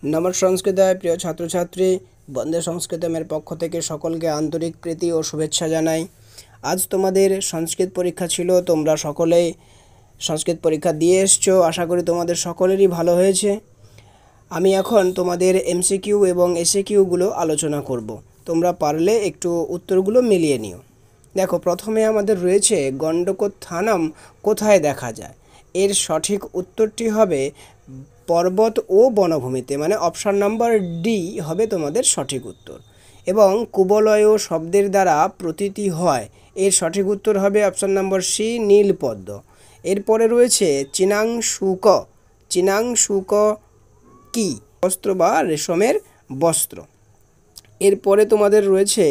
नमस्कार संस्कृताय प्रिय छात्र छात्री बंदे संस्कृतमेर पक्ष থেকে সকলকে আন্তরিক প্রীতি ও শুভেচ্ছা জানাই। আজ তোমাদের সংস্কৃত পরীক্ষা ছিল, তোমরা সকলেই সংস্কৃত পরীক্ষা দিয়ে এসেছো। আশা করি তোমাদের সকলেরই ভালো হয়েছে। আমি এখন তোমাদের এমসিকিউ এবং এসএকিউ গুলো আলোচনা করব। তোমরা পারলে একটু উত্তরগুলো মিলিয়ে নিও। দেখো, প্রথমে আমাদের রয়েছে গণ্ডকোত্থানম কোথায় দেখা যায়। এর সঠিক উত্তরটি হবে পর্বত ও বনভূমিতে, মানে অপশন নাম্বার ডি হবে তোমাদের সঠিক উত্তর। এবং কুবলয় শব্দের দ্বারা প্রতীতি হয়, এর সঠিক উত্তর হবে অপশন নাম্বার সি নীলপদ্ম। এরপরে রয়েছে চিনাংশুক কি বস্ত্র বা রেশমের বস্ত্র। এরপরে তোমাদের রয়েছে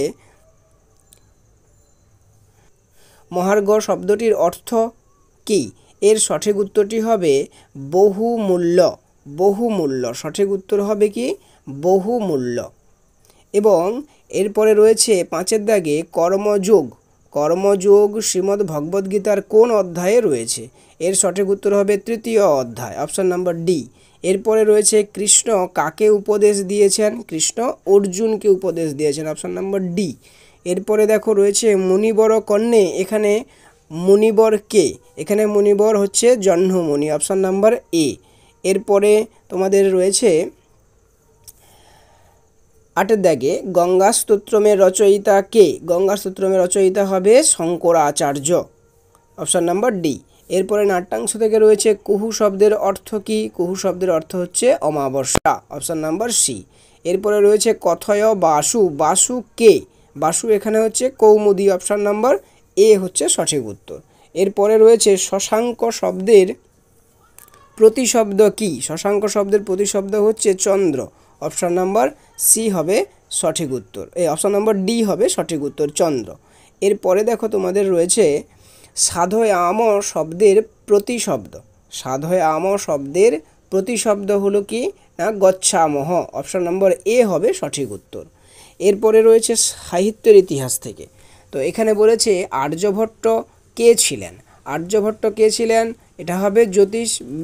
মহার্ঘ শব্দটির অর্থ কি। এর সঠিক উত্তরটি হবে বহুমূল্য। সঠিক উত্তর হবে কি বহুমূল্য। এবং এরপরে রয়েছে 5 দাগে কর্মযোগ শ্রীমদ্ ভগবদ্গীতার কোন অধ্যায়ে রয়েছে। এর সঠিক উত্তর হবে 3য় অধ্যায়, অপশন নাম্বার ডি। এরপরে রয়েছে কৃষ্ণ কাকে উপদেশ দিয়েছেন। কৃষ্ণ অর্জুনকে উপদেশ দিয়েছেন, অপশন নাম্বার ডি। এরপরে দেখো রয়েছে মুনিবর কন্যে, এখানে মুনিবর কে। এখানে মুনিবর হচ্ছে জহ্নমুনি, অপশন নাম্বার এ। এরপরে তোমাদের রয়েছে 8 দাগে গঙ্গা স্তোত্রমের রচয়িতা কে। গঙ্গা স্তোত্রমের রচয়িতা হবে শঙ্করাচার্য, অপশন নাম্বার ডি। এরপরে নাট্যাংশ থেকে রয়েছে কুহু শব্দের অর্থ কি। কুহু শব্দের অর্থ হচ্ছে অমাবস্যা, অপশন নাম্বার সি। এরপরে রয়েছে কথয় বাসু কে। বাসু এখানে হচ্ছে কৌমুদী, অপশন নাম্বার এ হচ্ছে সঠিক উত্তর। এরপরে রয়েছে শশাঙ্ক শব্দের প্রতিশব্দ কি। শশাঙ্ক শব্দের প্রতিশব্দ হচ্ছে চন্দ্র, অপশন নাম্বার সি হবে সঠিক উত্তর। অপশন নাম্বার ডি হবে সঠিক উত্তর, চন্দ্র। এরপরে দেখো তোমাদের রয়েছে সাধয়াম শব্দের প্রতিশব্দ হলো কি না গচ্ছামহ, অপশন নাম্বার এ হবে সঠিক উত্তর। এরপরে রয়েছে সাহিত্যের ইতিহাস থেকে। তো এখানে বলেছে আর্যভট্ট কে ছিলেন। এটা হবে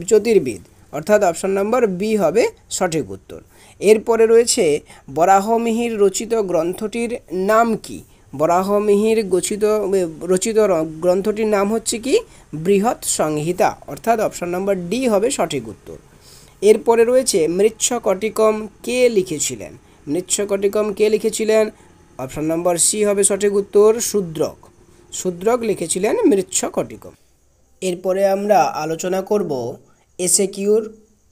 জ্যোতির্বিদ, অর্থাৎ অপশন নাম্বার বি হবে সঠিক উত্তর। এরপরে রয়েছে বরাহমিহির রচিত গ্রন্থটির নাম কি। বরাহমিহির রচিত গ্রন্থটির নাম হচ্ছে কি বৃহৎ সংহিতা, অর্থাৎ অপশন নাম্বার ডি হবে সঠিক উত্তর। এরপরে রয়েছে মৃচ্ছকটিকম কে লিখেছিলেন। অপশন নাম্বার সি হবে সঠিক উত্তর, শূদ্রক লিখেছিলেন মৃচ্ছকটিকম। এরপরে আমরা আলোচনা করব এসএকিউর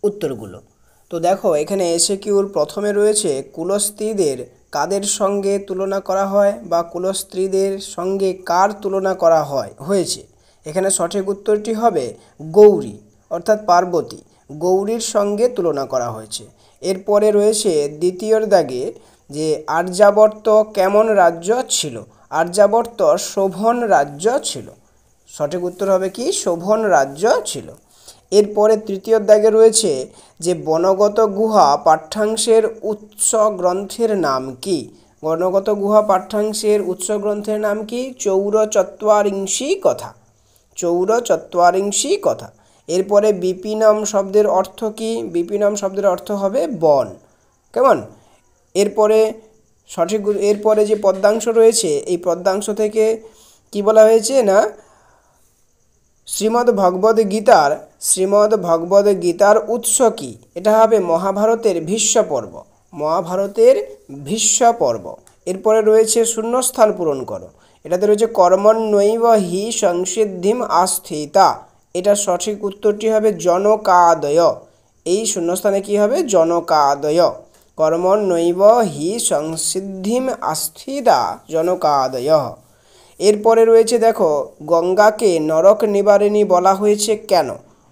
উত্তরগুলো। তো দেখো, এখানে এসএকিউর প্রথমে রয়েছে কুলস্ত্রীদের কাদের সঙ্গে তুলনা করা হয়, বা কুলস্ত্রীদের সঙ্গে কার তুলনা করা হয়েছে। এখানে সঠিক উত্তরটি হবে গৌরী, অর্থাৎ পার্বতী, গৌরীর সঙ্গে তুলনা করা হয়েছে। এরপরে রয়েছে দ্বিতীয় দাগে যে আর্যাবর্ত কেমন রাজ্য ছিল। আর্যাবর্ত শোভন রাজ্য ছিল, সঠিক উত্তর হবে কি শোভন রাজ্য ছিল। এরপরে তৃতীয় দাগে রয়েছে যে বনগত গুহা পাঠ্যাংশের উৎস গ্রন্থের নাম কি। বনগত গুহা পাঠ্যাংশের উৎস গ্রন্থের নাম কি চৌরচত্বারিংশী কথা। এরপরে বিপিনম শব্দের অর্থ কি। বিপিনম শব্দের অর্থ হবে বন, কেমন। এরপরে যে পদ্যাংশ রয়েছে, এই পদ্যাংশ থেকে কি বলা হয়েছে না শ্রীমদ্ ভগবদ গীতার উৎস কি। এটা হবে মহাভারতের ভীষ্ম পর্ব। এরপরে রয়েছে শূন্যস্থান পূরণ করো। এটাতে রয়েছে কর্মণ্যৈব হি সংসিদ্ধিম আস্থিতা। এটা সঠিক উত্তরটি হবে জনকাদয়। এই শূন্যস্থানে কি হবে জনকাদয়। কর্মণ্যৈব হি সংসিদ্ধিম আস্থিতা জনকাদয়। এরপরে রয়েছে দেখো গঙ্গাকে নরক নিবারিণী বলা হয়েছে কেন।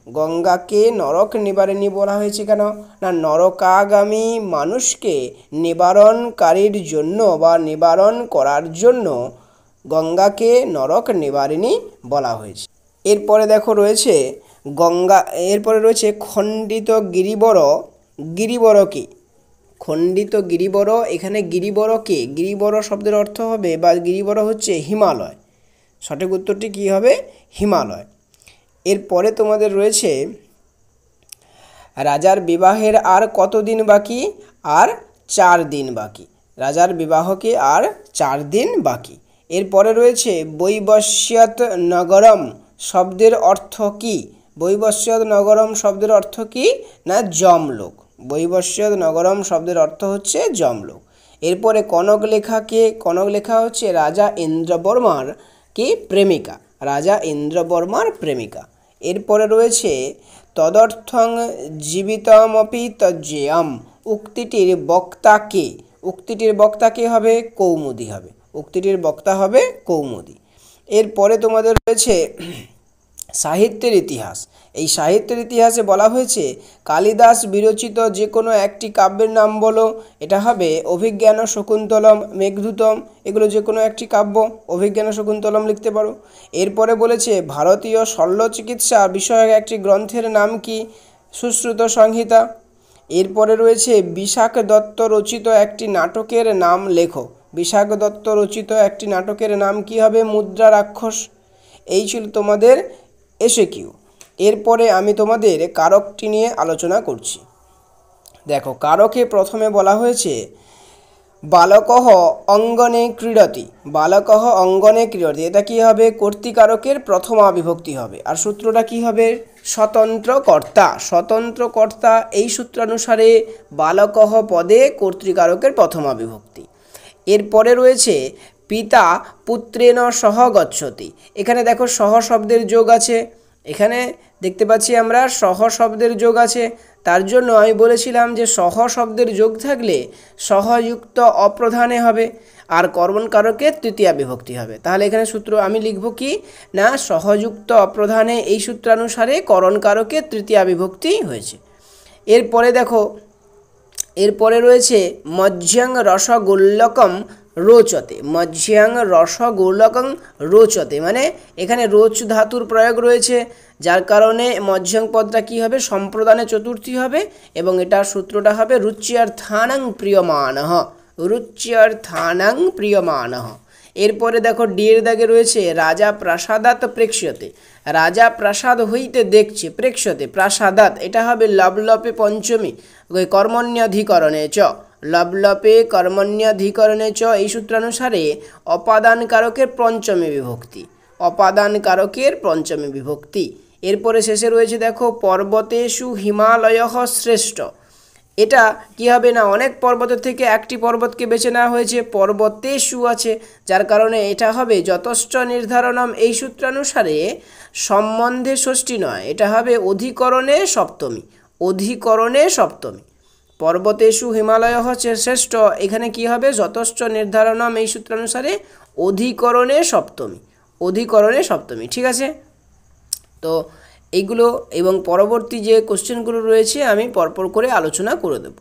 গঙ্গাকে নরক নিবারিণী বলা হয়েছে কেন না নরকাগামী মানুষকে নিবারণকারীর জন্য বা নিবারণ করার জন্য গঙ্গাকে নরক নিবারিণী বলা হয়েছে। এরপরে দেখো রয়েছে খণ্ডিত গিরিবর কি। খণ্ডিত গিরিবর, এখানে গিরিবর কে। গিরিবর শব্দের অর্থ হবে বা গিরিবর হচ্ছে হিমালয়, সঠিক উত্তরটি কি হবে হিমালয়। এরপরে তোমাদের রয়েছে রাজার বিবাহের আর কত দিন বাকি? আর 4 দিন বাকি। রাজার বিবাহকে আর 4 দিন বাকি। এরপরে রয়েছে বৈবস্যৎ নগরম শব্দের অর্থ কি? বৈবস্যৎ নগরম শব্দের অর্থ কি? না যমলোক। বৈবস্যৎ নগরম শব্দের অর্থ হচ্ছে যমলোক। এরপরে কনক লেখা হচ্ছে রাজা ইন্দ্রবর্মার কি প্রেমিকা, রাজা ইন্দ্রবর্মার প্রেমিকা। এরপরে রয়েছে তদর্থং জীবিতমপি তজ্জেয়ম উক্তিটির বক্তা কে? উক্তিটির বক্তা কে হবে? কৌমুদী হবে। উক্তিটির বক্তা হবে কৌমুদী। এরপরে তোমাদের রয়েছে সাহিত্যের ইতিহাস। এই সাহিত্যের ইতিহাসে বলা হয়েছে কালিদাস বিরচিত যে কোনো একটি কাব্যের নাম বলো। এটা হবে অভিজ্ঞান শকুন্তলম, মেঘদূতম, এগুলো যে কোনো একটি কাব্য। অভিজ্ঞান শকুন্তলম লিখতে পারো। এরপরে বলেছে ভারতীয় শল্য চিকিৎসা বিষয়ক একটি গ্রন্থের নাম কি? সুশ্রুত সংহিতা। এরপরে রয়েছে বিশাখ দত্ত রচিত একটি নাটকের নাম লেখো। বিশাখ দত্ত রচিত একটি নাটকের নাম কি হবে? মুদ্রা রাক্ষস। এই ছিল তোমাদের এসএকিউ। এরপরে আমি তোমাদের কারকটি নিয়ে আলোচনা করছি। দেখো, কারকে প্রথমে বলা হয়েছে বালকঃ অঙ্গনে ক্রীড়তি। বালকঃ অঙ্গনে ক্রীড়তি, এটা কি হবে? কর্তৃকারকের প্রথমা বিভক্তি হবে। আর সূত্রটা কি হবে? স্বতন্ত্র কর্তা। স্বতন্ত্র কর্তা, এই সূত্রানুসারে বালকঃ পদে কর্তৃকারকের প্রথমা বিভক্তি। এরপরে রয়েছে পিতা পুত্রেণ সহ গচ্ছতি। এখানে দেখো সহ শব্দের যোগ আছে। এখানে দেখতে পাচ্ছি আমরা সহ শব্দের যোগ আছে। তার জন্য আমি বলেছিলাম যে সহ শব্দের যোগ থাকলে সহযুক্ত অপ্রধানে হবে, আর কর্মণকারকের তৃতীয়া বিভক্তি হবে। তাহলে এখানে সূত্র আমি লিখব কি? না সহযুক্ত অপ্রধানে, এই সূত্রানুসারে করণকারকের তৃতীয়া বিভক্তি হয়েছে। এরপরে দেখো, এরপরে রয়েছে মধ্যং রসগোল্লকম রোচতে। মধ্যং রসগোল্লকম রোচতে, মানে এখানে রোচ ধাতুর প্রয়োগ রয়েছে, যার কারণে মধ্যং পদটা কী হবে? সম্প্রদানে চতুর্থী হবে, এবং এটার সূত্রটা হবে রুচ্যর্থানাং প্রিয়মানঃ। রুচ্যর্থানাং প্রিয়মানঃ। এরপরে দেখো ডি এর দাগে রয়েছে রাজা প্রাসাদাৎ প্রেক্ষ্যতে। রাজা প্রাসাদ হইতে দেখছে, প্রেক্ষ্যতে প্রাসাদাৎ, এটা হবে লবলপে পঞ্চমী কর্মণ্যাধিকরণে চ। লবলপে কর্মণ্যাধিকরণে চ, এই সূত্রানুসারে অপাদান কারকের পঞ্চমী বিভক্তি। অপাদান কারকের পঞ্চমী বিভক্তি। এরপরে শেষে রয়েছে দেখো পর্বতেষু হিমালয়ঃ শ্রেষ্ঠ। এটা কি হবে? না অনেক পর্বতের থেকে একটি পর্বতকে বেছে নেওয়া হয়েছে, পর্বতেষু আছে, যার কারণে এটা হবে যতশ্চ নির্ধারণম। এই সূত্রানুসারে সম্বন্ধে ষষ্ঠী নয়, এটা হবে অধিকরণে সপ্তমী। অধিকরণে সপ্তমী। পর্বতেষু হিমালয় হচ্ছে শ্রেষ্ঠ, এখানে কি হবে? যতশ্চ নির্ধারণম, এই সূত্রানুসারে অধিকরণে সপ্তমী। অধিকরণে সপ্তমী, ঠিক আছে? তো এইগুলো এবং পরবর্তী যে কোশ্চেনগুলো রয়েছে আমি পরপর করে আলোচনা করে দেব।